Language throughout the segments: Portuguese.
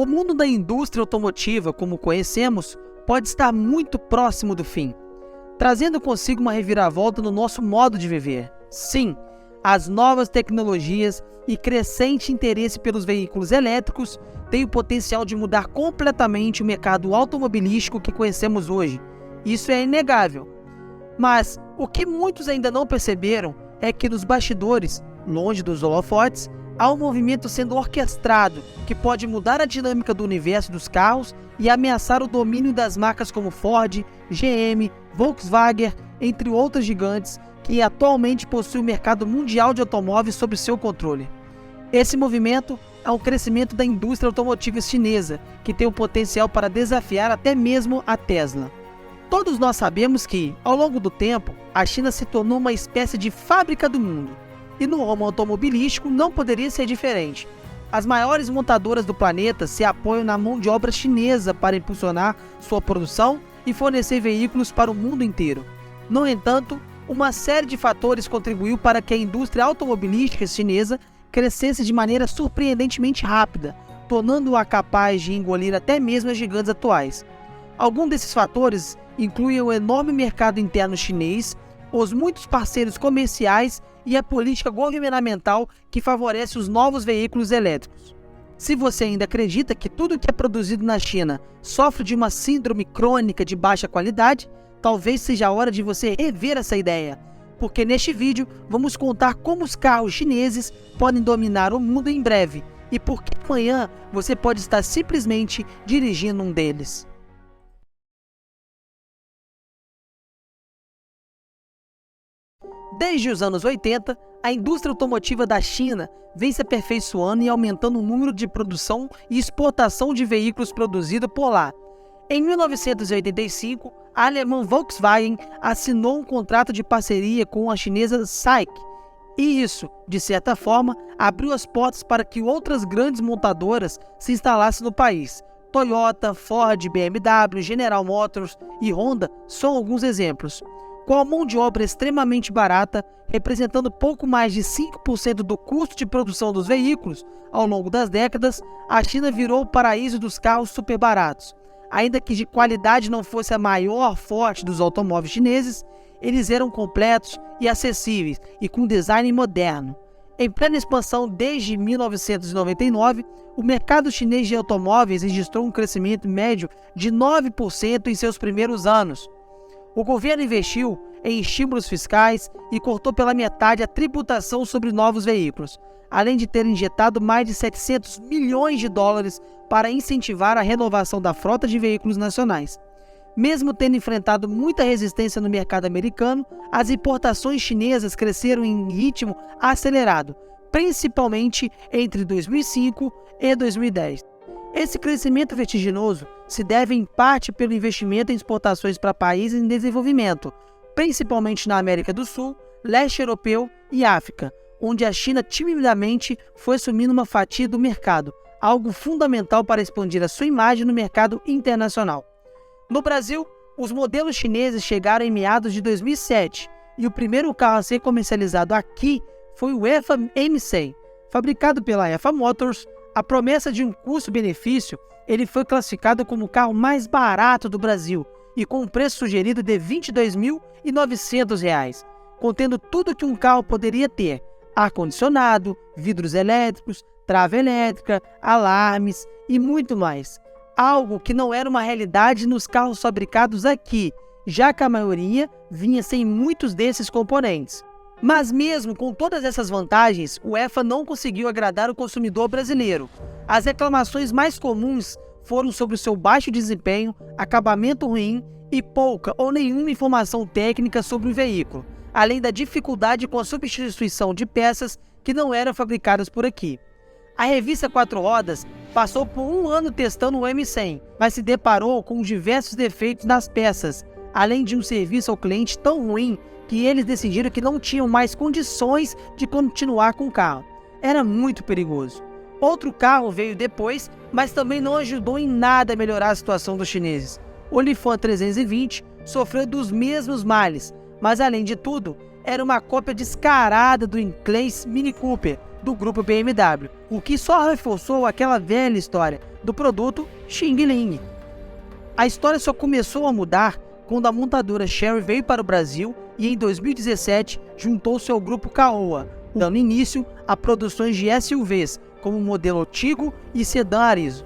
O mundo da indústria automotiva, como conhecemos, pode estar muito próximo do fim, trazendo consigo uma reviravolta no nosso modo de viver. Sim, as novas tecnologias e crescente interesse pelos veículos elétricos têm o potencial de mudar completamente o mercado automobilístico que conhecemos hoje. Isso é inegável. Mas o que muitos ainda não perceberam é que nos bastidores, longe dos holofotes, há um movimento sendo orquestrado que pode mudar a dinâmica do universo dos carros e ameaçar o domínio das marcas como Ford, GM, Volkswagen, entre outras gigantes que atualmente possuem o mercado mundial de automóveis sob seu controle. Esse movimento é um crescimento da indústria automotiva chinesa, que tem o potencial para desafiar até mesmo a Tesla. Todos nós sabemos que, ao longo do tempo, a China se tornou uma espécie de fábrica do mundo. E no ramo automobilístico não poderia ser diferente. As maiores montadoras do planeta se apoiam na mão de obra chinesa para impulsionar sua produção e fornecer veículos para o mundo inteiro. No entanto, uma série de fatores contribuiu para que a indústria automobilística chinesa crescesse de maneira surpreendentemente rápida, tornando-a capaz de engolir até mesmo as gigantes atuais. Alguns desses fatores incluem o enorme mercado interno chinês, os muitos parceiros comerciais e a política governamental que favorece os novos veículos elétricos. Se você ainda acredita que tudo que é produzido na China sofre de uma síndrome crônica de baixa qualidade, talvez seja a hora de você rever essa ideia, porque neste vídeo vamos contar como os carros chineses podem dominar o mundo em breve e por que amanhã você pode estar simplesmente dirigindo um deles. Desde os anos 80, a indústria automotiva da China vem se aperfeiçoando e aumentando o número de produção e exportação de veículos produzidos por lá. Em 1985, a alemã Volkswagen assinou um contrato de parceria com a chinesa SAIC, e isso, de certa forma, abriu as portas para que outras grandes montadoras se instalassem no país. Toyota, Ford, BMW, General Motors e Honda são alguns exemplos. Com a mão de obra extremamente barata, representando pouco mais de 5% do custo de produção dos veículos, ao longo das décadas, a China virou o paraíso dos carros super baratos. Ainda que de qualidade não fosse a maior forte dos automóveis chineses, eles eram completos e acessíveis e com design moderno. Em plena expansão desde 1999, o mercado chinês de automóveis registrou um crescimento médio de 9% em seus primeiros anos. O governo investiu em estímulos fiscais e cortou pela metade a tributação sobre novos veículos, além de ter injetado mais de 700 milhões de dólares para incentivar a renovação da frota de veículos nacionais. Mesmo tendo enfrentado muita resistência no mercado americano, as importações chinesas cresceram em ritmo acelerado, principalmente entre 2005 e 2010. Esse crescimento vertiginoso se deve em parte pelo investimento em exportações para países em desenvolvimento, principalmente na América do Sul, leste europeu e África, onde a China timidamente foi assumindo uma fatia do mercado, algo fundamental para expandir a sua imagem no mercado internacional. No Brasil, os modelos chineses chegaram em meados de 2007 e o primeiro carro a ser comercializado aqui foi o EFA M100, fabricado pela EFA Motors. A promessa de um custo-benefício, ele foi classificado como o carro mais barato do Brasil e com um preço sugerido de R$ 22.900, contendo tudo que um carro poderia ter: ar-condicionado, vidros elétricos, trava elétrica, alarmes e muito mais. Algo que não era uma realidade nos carros fabricados aqui, já que a maioria vinha sem muitos desses componentes. Mas mesmo com todas essas vantagens, o EFA não conseguiu agradar o consumidor brasileiro. As reclamações mais comuns foram sobre o seu baixo desempenho, acabamento ruim e pouca ou nenhuma informação técnica sobre o veículo, além da dificuldade com a substituição de peças que não eram fabricadas por aqui. A revista Quatro Rodas passou por um ano testando o M100, mas se deparou com diversos defeitos nas peças, além de um serviço ao cliente tão ruim que eles decidiram que não tinham mais condições de continuar com o carro. Era muito perigoso. Outro carro veio depois, mas também não ajudou em nada a melhorar a situação dos chineses. O Lifan 320 sofreu dos mesmos males, mas além de tudo, era uma cópia descarada do inglês Mini Cooper, do grupo BMW, o que só reforçou aquela velha história do produto Xing Ling. A história só começou a mudar quando a montadora Chery veio para o Brasil e em 2017 juntou-se ao grupo Caoa, dando início a produções de SUVs, como o modelo Tigo e sedã Arizo.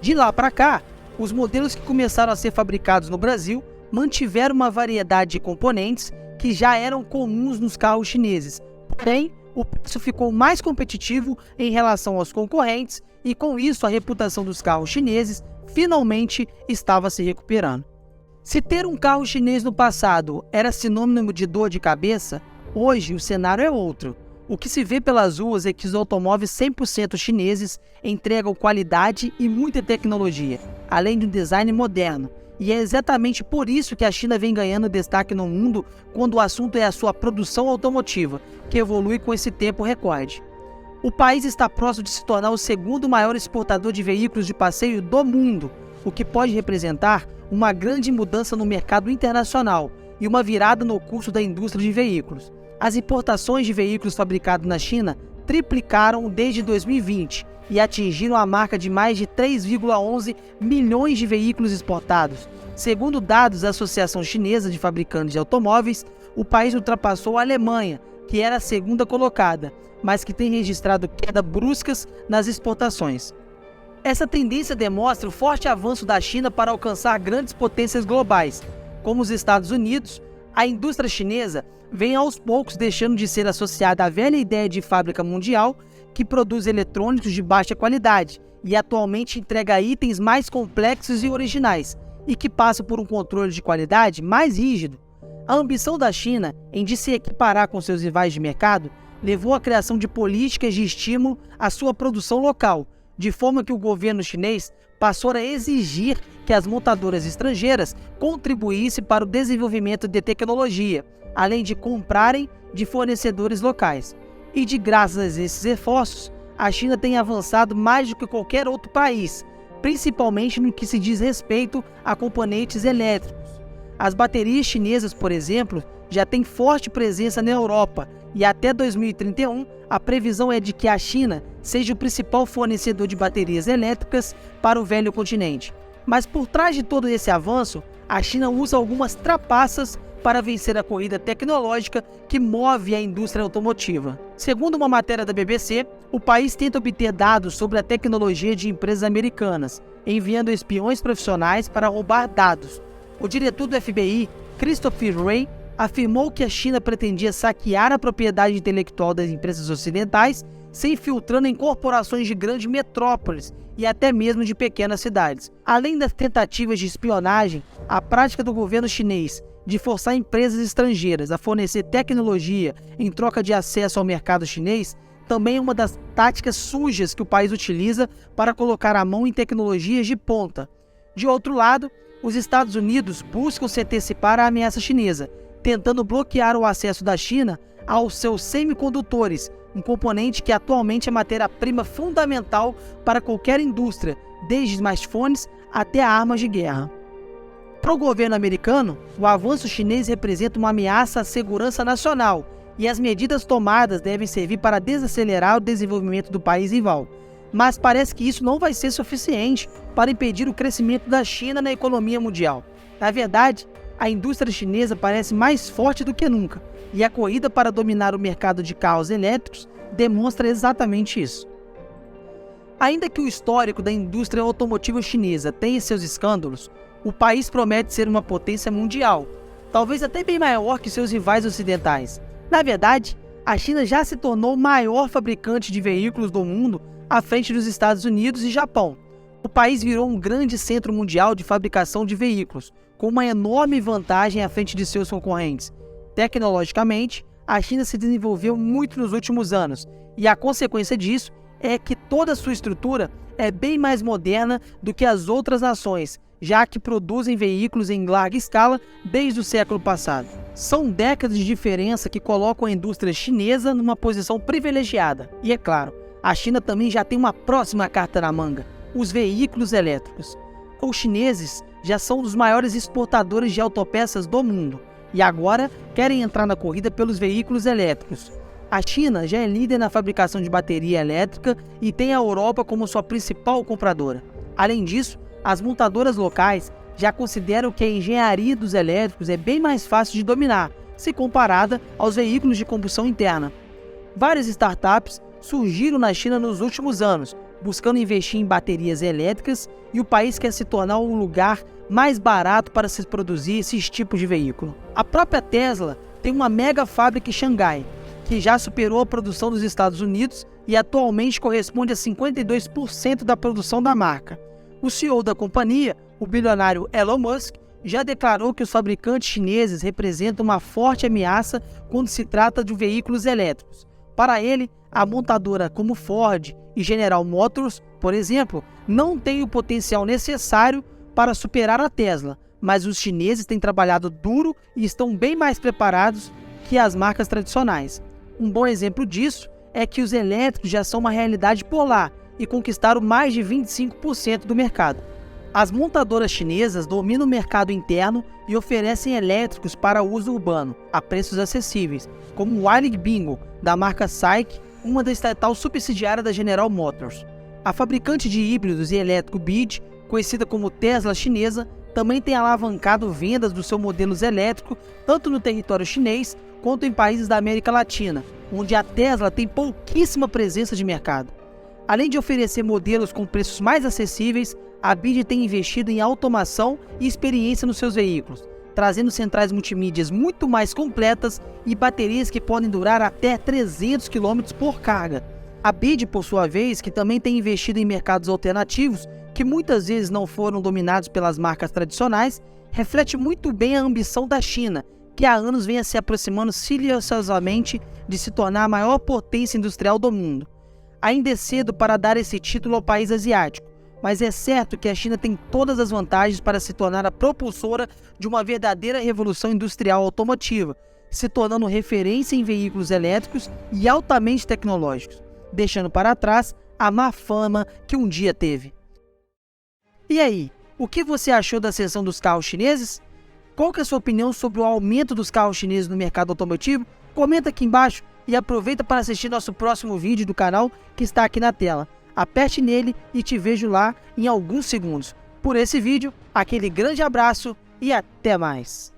De lá para cá, os modelos que começaram a ser fabricados no Brasil mantiveram uma variedade de componentes que já eram comuns nos carros chineses, porém, o preço ficou mais competitivo em relação aos concorrentes e com isso a reputação dos carros chineses finalmente estava se recuperando. Se ter um carro chinês no passado era sinônimo de dor de cabeça, hoje o cenário é outro. O que se vê pelas ruas é que os automóveis 100% chineses entregam qualidade e muita tecnologia, além de um design moderno. E é exatamente por isso que a China vem ganhando destaque no mundo quando o assunto é a sua produção automotiva, que evolui com esse tempo recorde. O país está próximo de se tornar o segundo maior exportador de veículos de passeio do mundo, o que pode representar uma grande mudança no mercado internacional e uma virada no curso da indústria de veículos. As importações de veículos fabricados na China triplicaram desde 2020 e atingiram a marca de mais de 3,11 milhões de veículos exportados. Segundo dados da Associação Chinesa de Fabricantes de Automóveis, o país ultrapassou a Alemanha, que era a segunda colocada, mas que tem registrado quedas bruscas nas exportações. Essa tendência demonstra o forte avanço da China para alcançar grandes potências globais, como os Estados Unidos. A indústria chinesa vem aos poucos deixando de ser associada à velha ideia de fábrica mundial que produz eletrônicos de baixa qualidade e atualmente entrega itens mais complexos e originais e que passam por um controle de qualidade mais rígido. A ambição da China em de se equiparar com seus rivais de mercado levou à criação de políticas de estímulo à sua produção local, de forma que o governo chinês passou a exigir que as montadoras estrangeiras contribuíssem para o desenvolvimento de tecnologia, além de comprarem de fornecedores locais. E graças a esses esforços, a China tem avançado mais do que qualquer outro país, principalmente no que se diz respeito a componentes elétricos. As baterias chinesas, por exemplo, já têm forte presença na Europa e até 2031 a previsão é de que a China seja o principal fornecedor de baterias elétricas para o velho continente. Mas por trás de todo esse avanço, a China usa algumas trapaças para vencer a corrida tecnológica que move a indústria automotiva. Segundo uma matéria da BBC, o país tenta obter dados sobre a tecnologia de empresas americanas, enviando espiões profissionais para roubar dados. O diretor do FBI, Christopher Wray, afirmou que a China pretendia saquear a propriedade intelectual das empresas ocidentais, se infiltrando em corporações de grandes metrópoles e até mesmo de pequenas cidades. Além das tentativas de espionagem, a prática do governo chinês de forçar empresas estrangeiras a fornecer tecnologia em troca de acesso ao mercado chinês também é uma das táticas sujas que o país utiliza para colocar a mão em tecnologias de ponta. De outro lado, os Estados Unidos buscam se antecipar à ameaça chinesa, tentando bloquear o acesso da China aos seus semicondutores, um componente que atualmente é matéria-prima fundamental para qualquer indústria, desde smartphones até armas de guerra. Para o governo americano, o avanço chinês representa uma ameaça à segurança nacional e as medidas tomadas devem servir para desacelerar o desenvolvimento do país rival. Mas parece que isso não vai ser suficiente para impedir o crescimento da China na economia mundial. Na verdade, a indústria chinesa parece mais forte do que nunca, e a corrida para dominar o mercado de carros elétricos demonstra exatamente isso. Ainda que o histórico da indústria automotiva chinesa tenha seus escândalos, o país promete ser uma potência mundial, talvez até bem maior que seus rivais ocidentais. Na verdade, a China já se tornou o maior fabricante de veículos do mundo à frente dos Estados Unidos e Japão. O país virou um grande centro mundial de fabricação de veículos, com uma enorme vantagem à frente de seus concorrentes. Tecnologicamente, a China se desenvolveu muito nos últimos anos, e a consequência disso é que toda a sua estrutura é bem mais moderna do que as outras nações, já que produzem veículos em larga escala desde o século passado. São décadas de diferença que colocam a indústria chinesa numa posição privilegiada. E é claro, a China também já tem uma próxima carta na manga: os veículos elétricos. Os chineses já são um dos maiores exportadores de autopeças do mundo e agora querem entrar na corrida pelos veículos elétricos. A China já é líder na fabricação de bateria elétrica e tem a Europa como sua principal compradora. Além disso, as montadoras locais já consideram que a engenharia dos elétricos é bem mais fácil de dominar, se comparada aos veículos de combustão interna. Várias startups surgiram na China nos últimos anos, buscando investir em baterias elétricas, e o país quer se tornar um lugar mais barato para se produzir esses tipos de veículo. A própria Tesla tem uma mega fábrica em Xangai, que já superou a produção dos Estados Unidos e atualmente corresponde a 52% da produção da marca. O CEO da companhia, o bilionário Elon Musk, já declarou que os fabricantes chineses representam uma forte ameaça quando se trata de veículos elétricos. Para ele, a montadora como Ford e General Motors, por exemplo, não tem o potencial necessário para superar a Tesla, mas os chineses têm trabalhado duro e estão bem mais preparados que as marcas tradicionais. Um bom exemplo disso é que os elétricos já são uma realidade por lá e conquistaram mais de 25% do mercado. As montadoras chinesas dominam o mercado interno e oferecem elétricos para uso urbano, a preços acessíveis, como o Weiling Bingo, da marca SAIC, uma da estatal subsidiária da General Motors. A fabricante de híbridos e elétrico BYD, conhecida como Tesla chinesa, também tem alavancado vendas dos seus modelos elétricos tanto no território chinês quanto em países da América Latina, onde a Tesla tem pouquíssima presença de mercado. Além de oferecer modelos com preços mais acessíveis, a BYD tem investido em automação e experiência nos seus veículos, trazendo centrais multimídias muito mais completas e baterias que podem durar até 300 km por carga. A BYD, por sua vez, que também tem investido em mercados alternativos, que muitas vezes não foram dominados pelas marcas tradicionais, reflete muito bem a ambição da China, que há anos vem se aproximando silenciosamente de se tornar a maior potência industrial do mundo. Ainda é cedo para dar esse título ao país asiático, mas é certo que a China tem todas as vantagens para se tornar a propulsora de uma verdadeira revolução industrial automotiva, se tornando referência em veículos elétricos e altamente tecnológicos, deixando para trás a má fama que um dia teve. E aí, o que você achou da ascensão dos carros chineses? Qual que é a sua opinião sobre o aumento dos carros chineses no mercado automotivo? Comenta aqui embaixo e aproveita para assistir nosso próximo vídeo do canal que está aqui na tela. Aperte nele e te vejo lá em alguns segundos. Por esse vídeo, aquele grande abraço e até mais!